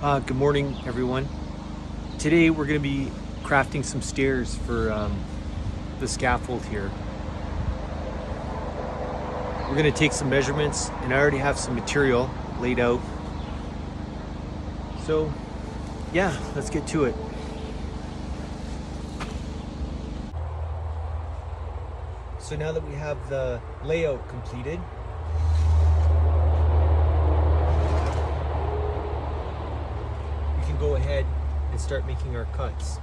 Good morning, everyone. Today we're going to be crafting some stairs for the scaffold here. We're going to take some measurements, and I already have some material laid out. So yeah, let's get to it. So now that we have the layout completed, go ahead and start making our cuts.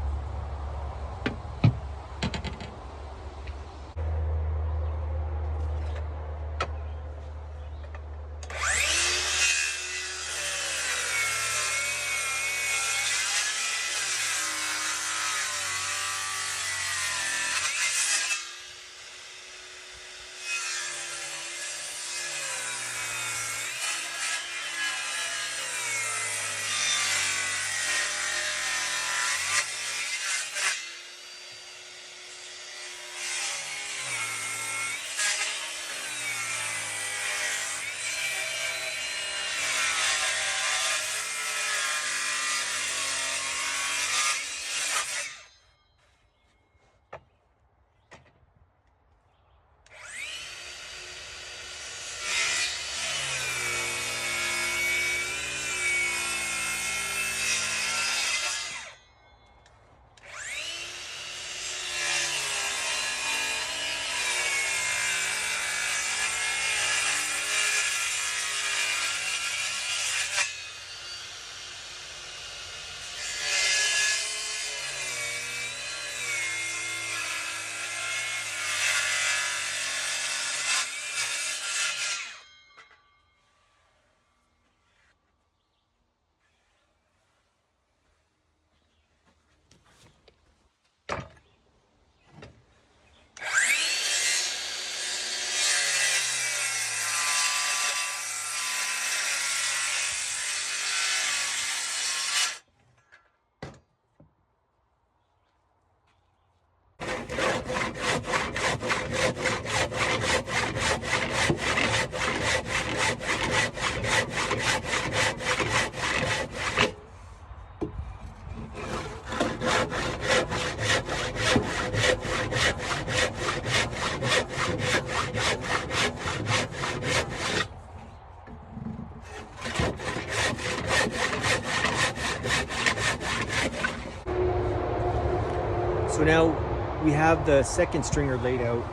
So now we have the second stringer laid out.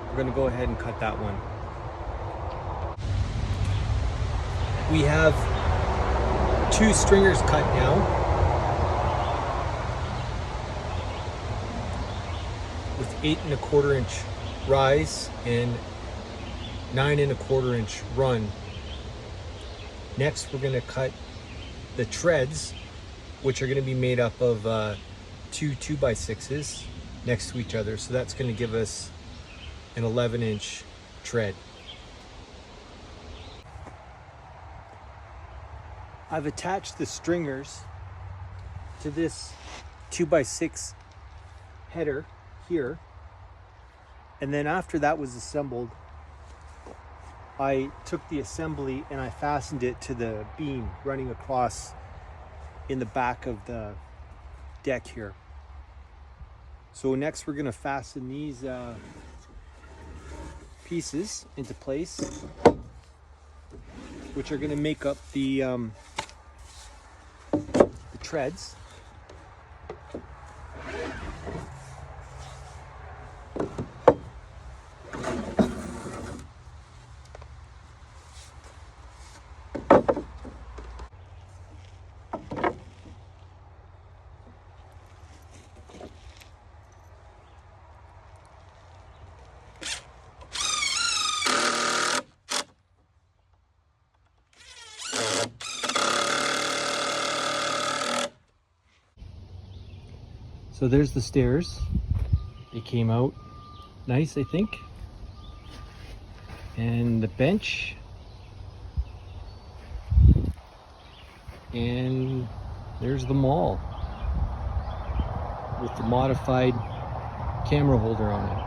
We're going to go ahead and cut that one. We have two stringers cut now. With 8 1/4 inch rise and 9 1/4 inch run. Next, we're going to cut the treads, which are going to be made up of two 2x6s next to each other. So that's going to give us an 11-inch tread. I've attached the stringers to this 2x6 header here, and then after that was assembled, I took the assembly and I fastened it to the beam running across in the back of the deck here. So next we're going to fasten these pieces into place, which are going to make up the treads. So there's the stairs. They came out nice, I think. And the bench. And there's the mall with the modified camera holder on it.